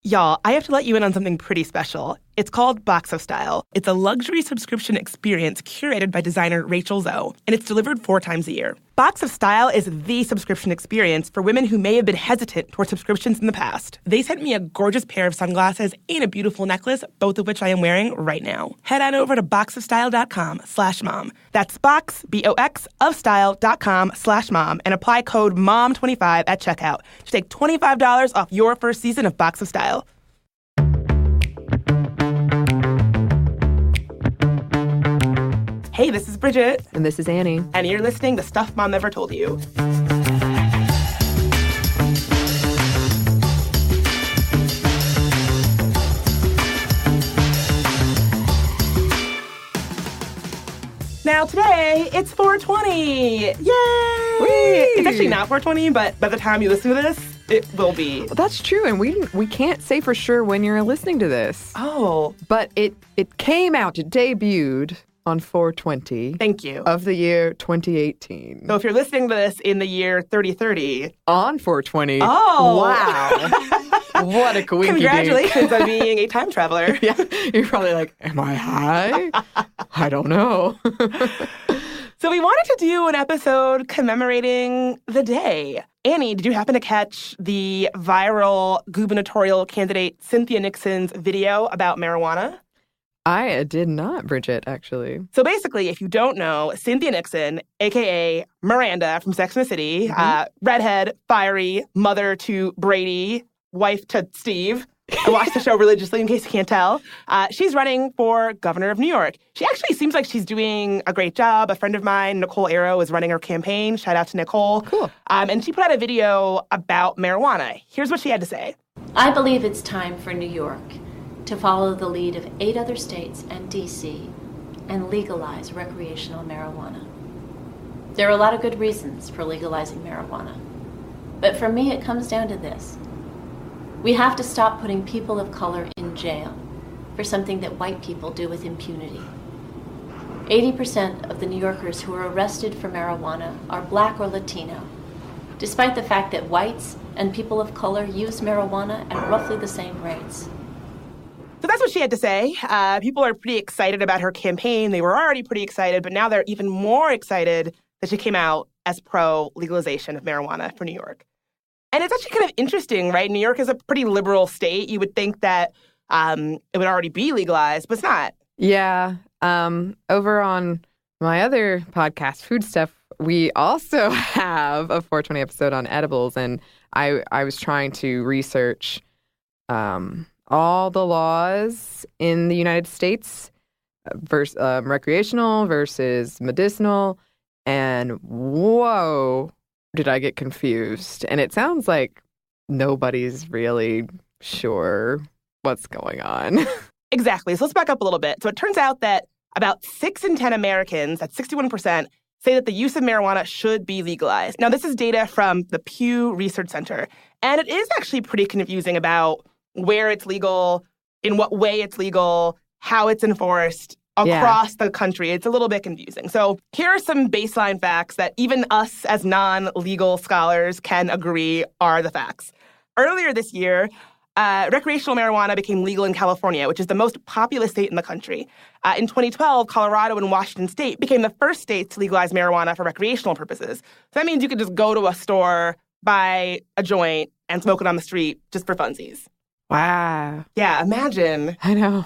Y'all, I have to let you in on something pretty special. It's called Box of Style. It's a luxury subscription experience curated by designer Rachel Zoe, and it's delivered 4 times a year. Box of Style is the subscription experience for women who may have been hesitant toward subscriptions in the past. They sent me a gorgeous pair of sunglasses and a beautiful necklace, both of which I am wearing right now. Head on over to boxofstyle.com/mom. That's box, B-O-X, of style.com/mom, and apply code MOM25 at checkout to take $25 off your first season of Box of Style. Hey, this is Bridget. And this is Annie. And you're listening to Stuff Mom Never Told You. Now today, it's 420. Yay! Whee! It's actually not 420, but by the time you listen to this, it will be. Well, that's true, and we can't say for sure when you're listening to this. Oh. But it came out, it debuted on 420. Thank you. Of the year 2018. So if you're listening to this in the year 3030. On 420. Oh. Wow. What a coinky-dink. Congratulations on being a time traveler. Yeah. You're probably like, am I high? I don't know. So we wanted to do an episode commemorating the day. Annie, did you happen to catch the viral gubernatorial candidate Cynthia Nixon's video about marijuana? I did not, Bridget, actually. So basically, if you don't know, Cynthia Nixon, a.k.a. Miranda from Sex and the City, redhead, fiery, mother to Brady, wife to Steve. I watch the show religiously, in case you can't tell. She's running for governor of New York. She actually seems like she's doing a great job. A friend of mine, Nicole Arrow, is running her campaign. Shout out to Nicole. Cool. And she put out a video about marijuana. Here's what she had to say. I believe it's time for New York to follow the lead of 8 other states and D.C. and legalize recreational marijuana. There are a lot of good reasons for legalizing marijuana. But for me, it comes down to this. We have to stop putting people of color in jail for something that white people do with impunity. 80% of the New Yorkers who are arrested for marijuana are Black or Latino, despite the fact that whites and people of color use marijuana at roughly the same rates. So that's what she had to say. People are pretty excited about her campaign. They were already pretty excited, but now they're even more excited that she came out as pro-legalization of marijuana for New York. And it's actually kind of interesting, right? New York is a pretty liberal state. You would think that it would already be legalized, but it's not. Yeah. Over on my other podcast, Food Stuff, we also have a 420 episode on edibles. And I was trying to research all the laws in the United States, recreational versus medicinal. And whoa, did I get confused. And it sounds like nobody's really sure what's going on. Exactly. So let's back up a little bit. So it turns out that about 6 in 10 Americans, that's 61%, say that the use of marijuana should be legalized. Now, this is data from the Pew Research Center. And it is actually pretty confusing about where it's legal, in what way it's legal, how it's enforced across the country. It's a little bit confusing. So here are some baseline facts that even us as non-legal scholars can agree are the facts. Earlier this year, recreational marijuana became legal in California, which is the most populous state in the country. In 2012, Colorado and Washington State became the first states to legalize marijuana for recreational purposes. So that means you could just go to a store, buy a joint, and smoke it on the street just for funsies. Wow. Yeah, imagine. I know.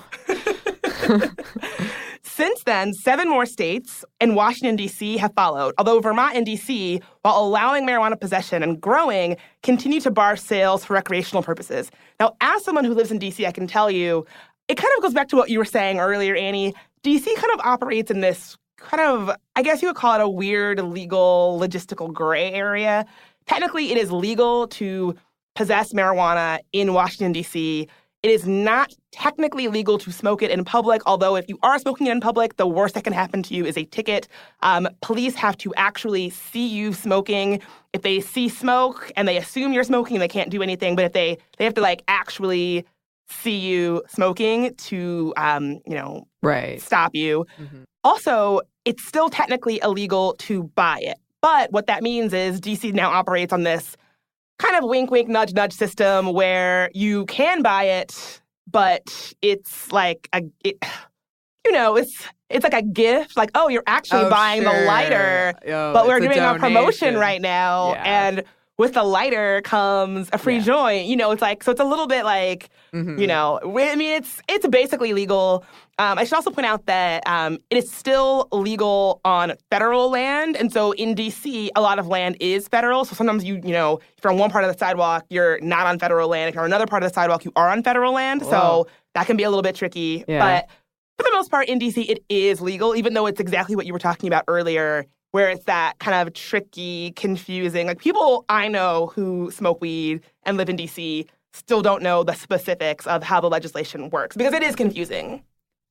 Since then, 7 more states and Washington, D.C. have followed, although Vermont and D.C., while allowing marijuana possession and growing, continue to bar sales for recreational purposes. Now, as someone who lives in D.C., I can tell you, it kind of goes back to what you were saying earlier, Annie. D.C. kind of operates in this kind of, I guess you would call it a weird legal logistical gray area. Technically, it is legal to possess marijuana in Washington, D.C. It is not technically legal to smoke it in public, although if you are smoking it in public, the worst that can happen to you is a ticket. Police have to actually see you smoking. If they see smoke and they assume you're smoking, they can't do anything. But if they have to, like, actually see you smoking to, stop you. Mm-hmm. Also, it's still technically illegal to buy it. But what that means is D.C. now operates on this kind of wink, wink, nudge, nudge system where you can buy it, but it's like it's like a gift. Like, oh, you're actually buying the lighter, but we're doing a promotion right now. Yeah. And with the lighter comes a free joint. It's like, so it's a little bit like, I mean, it's basically legal. I should also point out that it is still legal on federal land. And so in D.C., a lot of land is federal. So sometimes if you're on one part of the sidewalk, you're not on federal land. If you're on another part of the sidewalk, you are on federal land. Whoa. So that can be a little bit tricky. Yeah. But for the most part, in D.C., it is legal, even though it's exactly what you were talking about earlier, where it's that kind of tricky, confusing. Like, people I know who smoke weed and live in D.C. still don't know the specifics of how the legislation works, because it is confusing.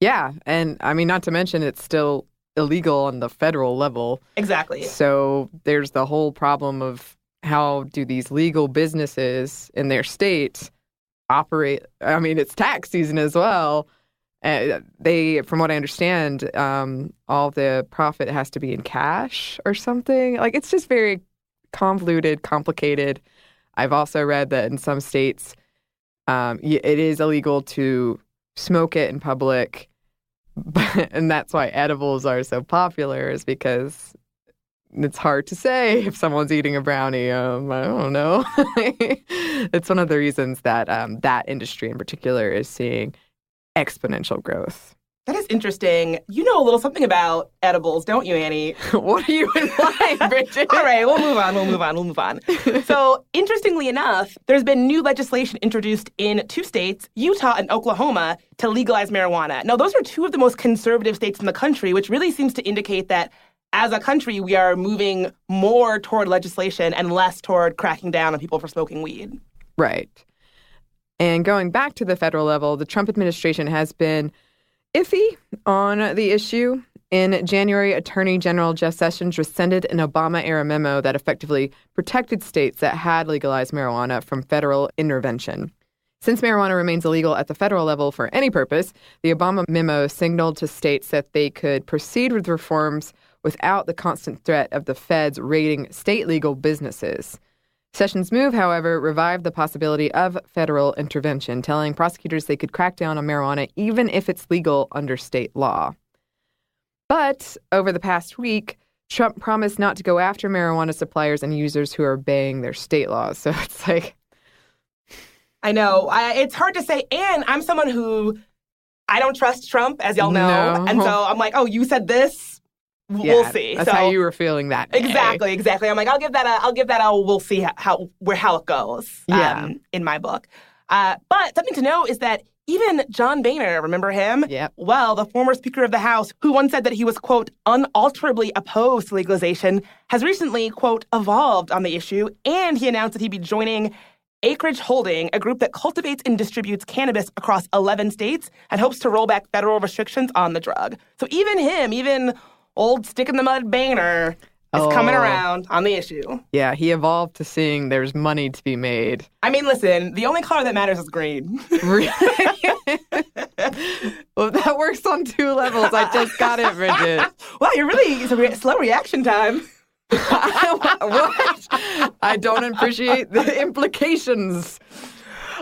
Yeah, and I mean, not to mention it's still illegal on the federal level. Exactly. So there's the whole problem of how do these legal businesses in their state operate? I mean, it's tax season as well. They, from what I understand, all the profit has to be in cash or something. Like, it's just very convoluted, complicated. I've also read that in some states, it is illegal to smoke it in public. And that's why edibles are so popular, is because it's hard to say if someone's eating a brownie. I don't know. It's one of the reasons that that industry in particular is seeing exponential growth. That is interesting. You know a little something about edibles, don't you, Annie? What are you implying, Bridget? All right, we'll move on. So, interestingly enough, there's been new legislation introduced in 2 states, Utah and Oklahoma, to legalize marijuana. Now, those are 2 of the most conservative states in the country, which really seems to indicate that as a country, we are moving more toward legislation and less toward cracking down on people for smoking weed. Right. And going back to the federal level, the Trump administration has been iffy on the issue. In January, Attorney General Jeff Sessions rescinded an Obama-era memo that effectively protected states that had legalized marijuana from federal intervention. Since marijuana remains illegal at the federal level for any purpose, the Obama memo signaled to states that they could proceed with reforms without the constant threat of the feds raiding state legal businesses. Sessions' move, however, revived the possibility of federal intervention, telling prosecutors they could crack down on marijuana even if it's legal under state law. But over the past week, Trump promised not to go after marijuana suppliers and users who are obeying their state laws. So it's like... I know. It's hard to say. And I'm someone who, I don't trust Trump, as y'all know. No. And so I'm like, oh, you said this? We'll see. That's how you were feeling that day. Exactly. I'm like, I'll give that a we'll see how it goes. In my book. But something to know is that even John Boehner, remember him? Yep. Well, the former Speaker of the House, who once said that he was, quote, unalterably opposed to legalization, has recently, quote, evolved on the issue, and he announced that he'd be joining Acreage Holding, a group that cultivates and distributes cannabis across 11 states and hopes to roll back federal restrictions on the drug. So even old stick-in-the-mud Boehner is coming around on the issue. Yeah, he evolved to seeing there's money to be made. I mean, listen, the only color that matters is green. Really? Well, that works on 2 levels. I just got it, Bridget. Wow, it's a slow reaction time. What? I don't appreciate the implications.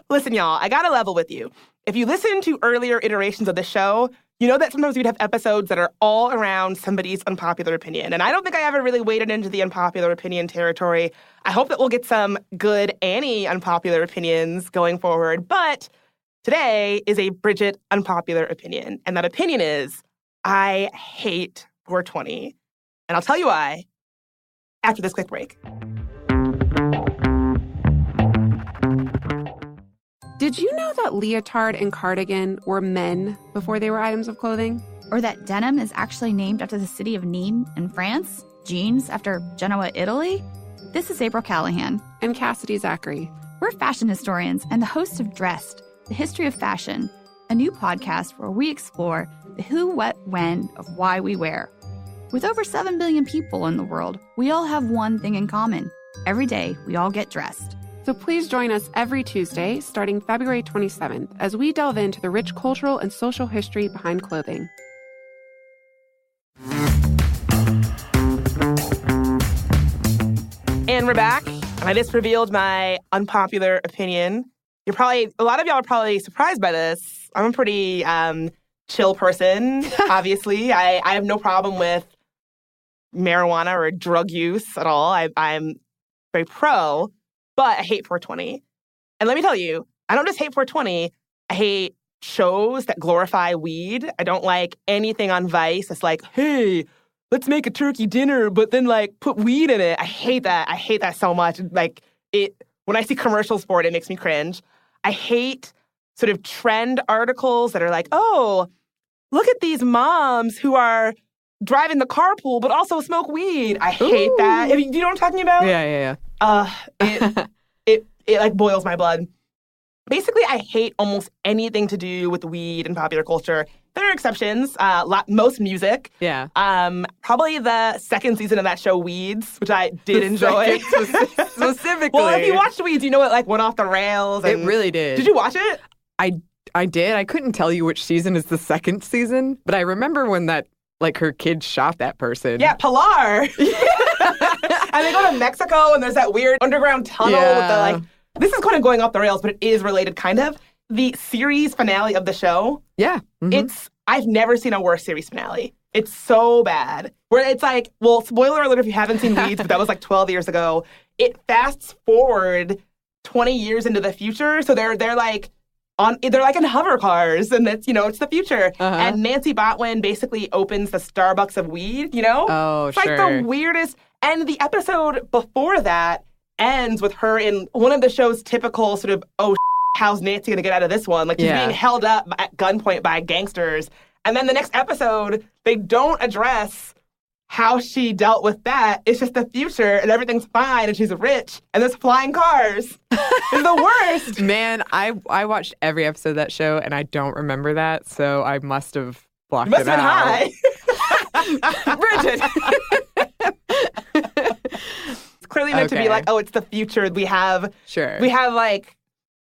Listen, y'all, I gotta level with you. If you listen to earlier iterations of the show, you know that sometimes we'd have episodes that are all around somebody's unpopular opinion. And I don't think I ever really waded into the unpopular opinion territory. I hope that we'll get some good Annie unpopular opinions going forward. But today is a Bridget unpopular opinion. And that opinion is, I hate 420. And I'll tell you why after this quick break. Did you know that leotard and cardigan were men before they were items of clothing? Or that denim is actually named after the city of Nîmes in France? Jeans after Genoa, Italy? This is April Callahan. And Cassidy Zachary. We're fashion historians and the hosts of Dressed, The History of Fashion, a new podcast where we explore the who, what, when of why we wear. With over 7 billion people in the world, we all have one thing in common. Every day, we all get dressed. So please join us every Tuesday, starting February 27th, as we delve into the rich cultural and social history behind clothing. And we're back. And I just revealed my unpopular opinion. A lot of y'all are probably surprised by this. I'm a pretty chill person, obviously. I have no problem with marijuana or drug use at all. I'm very pro, but I hate 420. And let me tell you, I don't just hate 420. I hate shows that glorify weed. I don't like anything on Vice that's like, hey, let's make a turkey dinner, but then, like, put weed in it. I hate that. I hate that so much. Like, when I see commercials for it makes me cringe. I hate sort of trend articles that are like, oh, look at these moms who are driving the carpool but also smoke weed. I hate that. Do you know what I'm talking about? Yeah. It like boils my blood. Basically, I hate almost anything to do with weed and popular culture. There are exceptions. Most music. Yeah. Probably the second season of that show, Weeds, which I did enjoy. Specifically. Well, if you watched Weeds, you know it like went off the rails. And it really did. Did you watch it? I did. I couldn't tell you which season is the second season, but I remember when her kid shot that person. Yeah, Pilar. And they go to Mexico, and there's that weird underground tunnel with the, like, this is kind of going off the rails, but it is related, kind of. The series finale of the show. Yeah. Mm-hmm. I've never seen a worse series finale. It's so bad. Where it's like, well, spoiler alert if you haven't seen Weeds, but that was like 12 years ago. It fasts forward 20 years into the future. So they're like in hover cars, and it's the future. Uh-huh. And Nancy Botwin basically opens the Starbucks of weed, Oh, it's sure. like the weirdest. And the episode before that ends with her in one of the show's typical sort of, how's Nancy going to get out of this one? Like, she's being held up at gunpoint by gangsters. And then the next episode, they don't address how she dealt with that. It's just the future, and everything's fine, and she's rich, and there's flying cars. It's the worst. Man, I watched every episode of that show, and I don't remember that, so I must have blocked it out. You must have been high. Bridget. It's clearly meant to be like, it's the future. We have like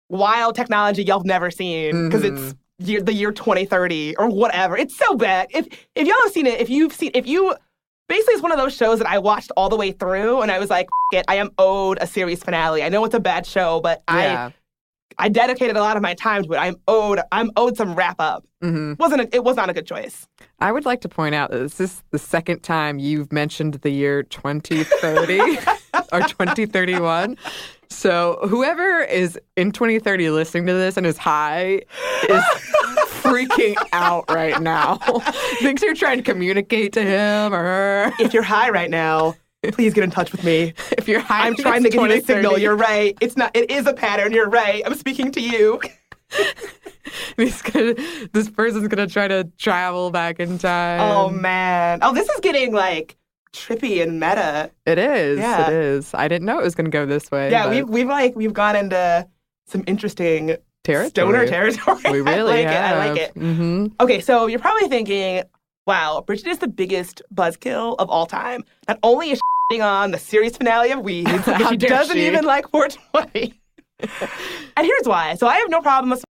wild technology y'all have never seen because it's the year 2030 or whatever. It's so bad. If y'all have seen it, basically it's one of those shows that I watched all the way through and I was like, it, I am owed a series finale. I know it's a bad show, but I dedicated a lot of my time to it. I'm owed some wrap up. Mm-hmm. It was not a good choice. I would like to point out that this is the second time you've mentioned the year 2030 or 2031. So whoever is in 2030 listening to this and is high is freaking out right now. Thinks you're trying to communicate to him or her. If you're high right now, please get in touch with me. If you're high, I'm trying to give you a signal. You're right. It is a pattern. You're right. I'm speaking to you. This person's gonna try to travel back in time. Oh man. Oh, this is getting like trippy and meta. It is. Yeah. It is. I didn't know it was gonna go this way. Yeah, we've gone into some interesting stoner territory. We really have. I like it. Mm-hmm. Okay, so you're probably thinking, wow, Bridget is the biggest buzzkill of all time. Not only is she shitting on the series finale of Weeds, but she doesn't even like 420. And here's why. So I have no problem with